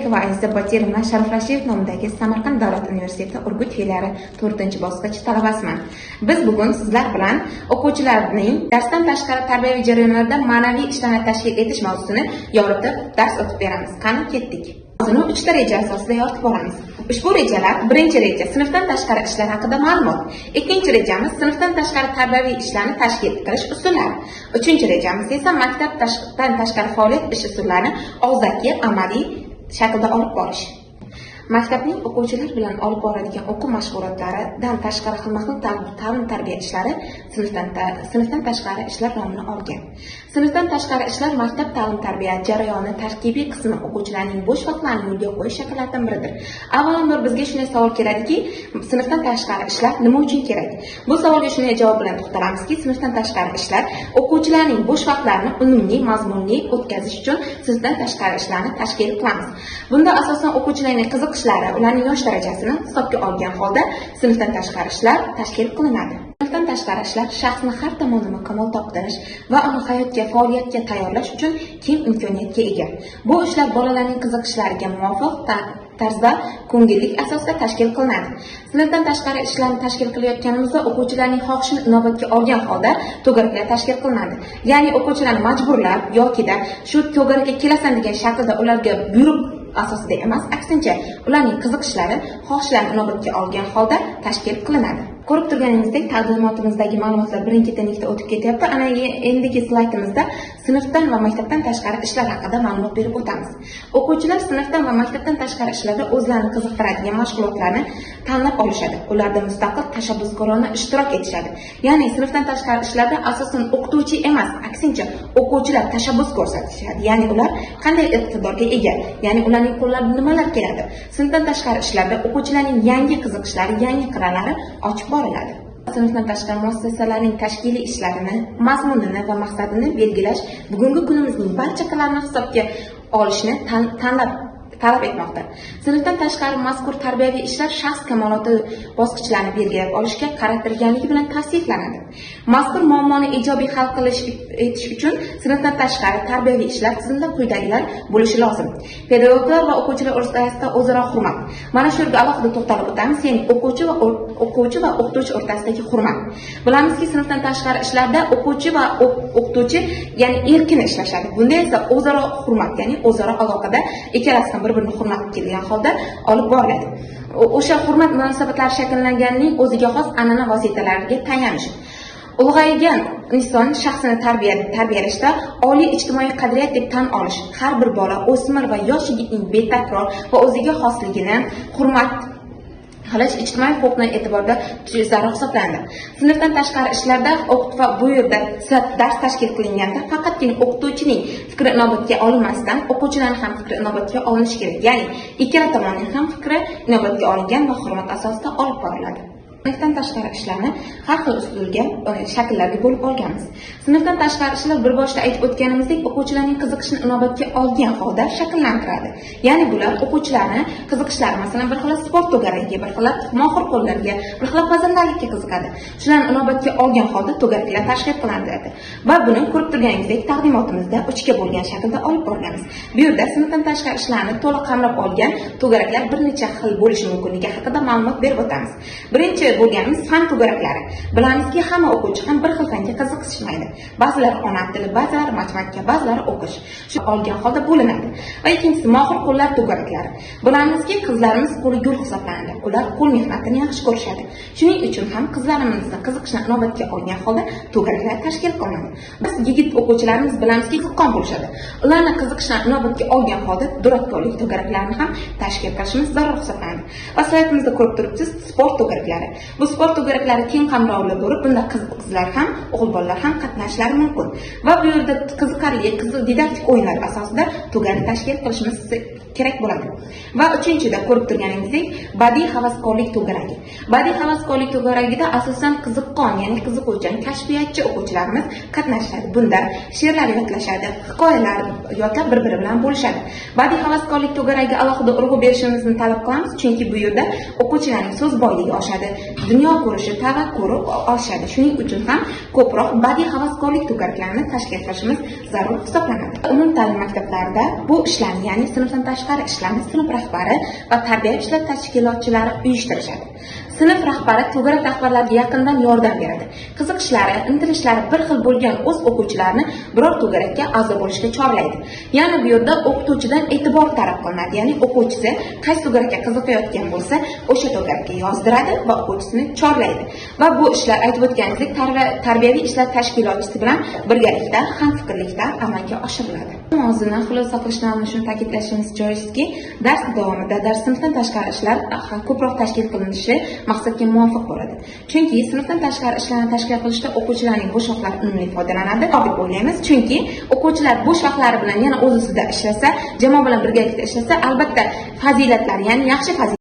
Alisherbek va Aziza Botirova Sharifrashidov nomidagi Samarqand davlat universiteti Urgut filiali 4-bosqich talabasiman. Biz bugun sizlar bilan o'quvchilarning darsdan tashqari tarbiyaviy jarayonlarda ma'naviy ishlarni tashkil etish mavzusini yoritib dars o'tib beramiz. Qani ketdik. Mavzuni 3 ta reja asosida yoritib boramiz. Ushbu rejalar: birinchi reja sinfdan tashqari ishlar haqida ma'lumot. Ikkinchi rejamiz sinfdan tashqari tarbiyaviy ishlarni tashkil qilish usullari. Uchinchi rejamiz esa maktabdan tashqari faoliyat ish usullarini og'zaki amaliy shaklda olib borish. Maktabning o'quvchilar bilan olib boradigan o'quv mashg'ulotlaridan tashqari xilma-xil ta'lim-tarbiya ishlari sinfdan tashqari ishlar nomini olgan. Sinfdan tashqari ishlar maktab ta'lim-tarbiya jarayoni tarkibiy qismi o'quvchilarning bo'sh vaqtlarini yo'lga qo'yish shakllaridan biridir. Avvalambor bizga shunday savol keladiki, sinfdan tashqari ishlar nima uchun kerak? Bu savolga shunday javob bilan to'xtalamizki, sinfdan tashqari ishlar o'quvchilarning bo'sh vaqtlarini unumli, mazmunli o'tkazish uchun sinfdan tashqari ishlarni tashkil qilamiz. Bunda asosan o'quvchilarning qiziqishlari, ularning yosh darajasini hisobga olgan holda sinfdan tashqari ishlar tashkil qilinadi. Sinfdan tashqari ishlar shaxsni har tomonlama kamol toptirish va uni hayotga, faoliyatga tayyorlash uchun keng imkoniyatga ega. Bu ishlar bolalarning qiziqishlariga muvofiq tarzda ko'ngillik asosida tashkil qilinadi. Sinfdan tashqari ishlarni tashkil qilayotganimizda o'quvchilarning xohishini inobatga olgan holda to'garaklar tashkil qilinadi. Ya'ni o'quvchilarni majburlab yoki-da shu to'garakka kelasan degan shaklda ularga buyruq asosida emas, aksincha ularning qiziqishlari, xohishlarini inobatga olgan holda tashkil qilinadi. Ko'rib turganingizdek, taqdimotimizdagi ma'lumotlar birin-ketin o'tib ketyapti. Ana endigi slaydimizda sinfdan va maktabdan tashqari ishlar haqida ma'lumot berib o'tamiz. O'quvchilar sinfdan va maktabdan tashqari ishlarda o'zlarini qiziqtiradigan mashg'ulotlarni tanlab olishadi. Ularda mustaqil tashabbuskorona ishtirok etishadi. Ya'ni sinfdan tashqari ishlarda asosan o'qituvchi emas, aksincha o'quvchilar tashabbus ko'rsatishadi. Ya'ni ular qanday iqtidorga ega, ya'ni ularning qo'llaridan nimalar keladi. Sinfdan tashqari ishlarda o'quvchilarning yangi qiziqishlari, yangi qirralari ochib boriladi. Sinfdan tashqari muassasalarning tashkiliy ishlarini, mazmunini va maqsadini belgilash bugungi kunimizning barcha qilarini hisobga olishni talab etmoqda. Sinfdan tashqari mazkur tarbiyaviy ishlar shaxs kamoloti bosqichlarini belgilab olishga qaratilganligi bilan tavsiflanadi. Mazkur muammoni ijobiy hal etish uchun sinfdan tashqari tarbiyaviy ishlar tizimida quyidagilar bo'lishi lozim. Pedagoglar va o'quvchilar o'rtasida o'zaro hurmat. Mana shu yerga alohida to'xtalib o'tamiz, ya'ni o'quvchi va o'qituvchi o'rtasidagi hurmat. Bilamizki, sinfdan tashqari ishlarda o'quvchi va o'qituvchi ya'ni erkin ishlashadi. Bunda esa o'zaro hurmat, ya'ni o'zaro aloqada ikkalasidan bir-birini hurmat qilgan holda olib boriladi. O'sha hurmat munosabatlari shakllanganining o'ziga xos an'ana vositalariga tayanish. Ulg'aygan inson shaxsini tarbiyalashda oliy ijtimoiy qadriyat deb tan olish, har bir bola, o'smir va yosh yigitning betakror va o'ziga xosligini hurmat qilish ijtimoiy huquqni e'tiborda tutish zarur hisoblanadi. Sinfdan tashqari ishlarda va bu yerda dars tashkil qilinganda faqatgina o'qituvchining fikri inobatga olinmasdan, o'quvchilarning ham fikri inobatga olinishi kerak. Ya'ni ikkala tomonning ham fikri inobatga olingan va hurmat asosida olib boriladi. Sinfdan tashqari ishlarni har xil usulga, shakllarga bo'lib olganmiz. Sinfdan tashqari ishlar bir boshda aytib o'tganimizdek, o'quvchilarning qiziqishini inobatga olgan holda shakllantiradi. Ya'ni bular o'quvchilarni qiziqishlari, masalan, bir xil sport to'garagiga, bir xil mohir qo'llarga, bir xil pazandalikka qiziqadi. Shularni inobatga olgan holda to'garaklar tashkil qilinadi. Va buni ko'rib turganingizdek, taqdimotimizda 3 ga bo'lgan shaklda olib borganmiz. Bu yerda sinfdan tashqari ishlarni to'liq qamrab olgan to'garaklar bir necha xil bo'lishi mumkinligi haqida ma'lumot berib o'tamiz. Birinchi bo'lganimiz fan to'garaklari. Bilamizki, hamma o'quvchi ham bir xil fanga qiziqishmaydi. Ba'zilar ona tili, ba'zilar matematika, ba'zilar o'qish. Shu olgan holda bo'linadi. Va ikkinchisi mohir qo'llar to'garaklari. Bilamizki, qizlarimiz qo'li gul hisoblanadi. Ular qo'l mehnatini yaxshi ko'rishadi. Shuning uchun ham qizlarimizning qiziqishini inobatga olgan holda to'garaklar tashkil qilinadi. Biz yigit o'quvchilarimiz bilamizki, qiqqon bo'lishadi. Ularning qiziqishini inobatga olgan holda duradgorlik to'garaklarini ham tashkil qilishimiz zarur hisoblanadi. Va slaytimizda ko'rib turibsiz, sport to'garaklari. Bu sport to'garaklari keng qamrovli bo'lib, bunda qizlar ham, o'g'il bolalar ham qatnashishlari mumkin. Va bu yerda qiziqarli, didaktik o'yinlar asosida to'garak tashkil qilishimiz kerak bo'ladi. Va uchinchida ko'rib turganingizdek, badiiy havaskorlik to'garagi. Badiiy havaskorlik to'garagida asosan qiziqqon, ya'ni qiziquvchan, kashfiyatchi o'quvchilarimiz qatnashadi. Bunda she'rlar yodlashadi, hikoyalar yodlab bir-biri bilan bo'lishadi. Badiiy havaskorlik to'garagiga alohida urg'u berishimizni talab qilamiz, chunki bu yerda o'quvchilarning so'z boyligi oshadi, dunyo ko'rishi, tafakkuri oshadi. Shuning uchun ham ko'proq badiiy havaskorlik to'garaklarini tashkil qilishimiz zarur hisoblanadi. Umum ta'lim maktablarida bu ishlarni, ya'ni sinfdan tashqari ishlarni sinf rahbari va tarbiya ishlar tashkilotchilari uyushtirishadi. Sinf rahbari to'garak rahbarlariga yaqindan yordam beradi. Qiziqishlari, intilishlari bir xil bo'lgan o'z o'quvchilarini biror to'garakka a'zo bo'lishga chorlaydi. Ya'ni bu yerda o'qituvchidan e'tibor talab qilinadi. Ya'ni o'quvchisi qaysi to'garakka qiziqayotgan bo'lsa, o'sha to'garakka yozdiradi va o'quvchisini chorlaydi. Va bu ishlar aytib o'tganimizdek tarbiyaviy ishlar tashkilotchisi bilan birgalikda, hamfikrlikda amalga oshiriladi. Mavzuni xulosa qilishdan oldin shuni ta'kidlashimiz joizki, dars davomida sinfdan tashqari ishlar ko'proq tashkil qilinishi maqsadga muvofiq bo'ladi. Chunki sinfdan tashqari ishlarni tashkil qilishda o'quvchilarning bo'sh vaqtlari unumli foydalanadi deb o'ylaymiz. Chunki o'quvchilar bo'sh vaqtlari bilan yana o'z ustida ishlasa, jamoa bilan birgalikda ishlasa, albatta fazilatlar, ya'ni yaxshi fazilat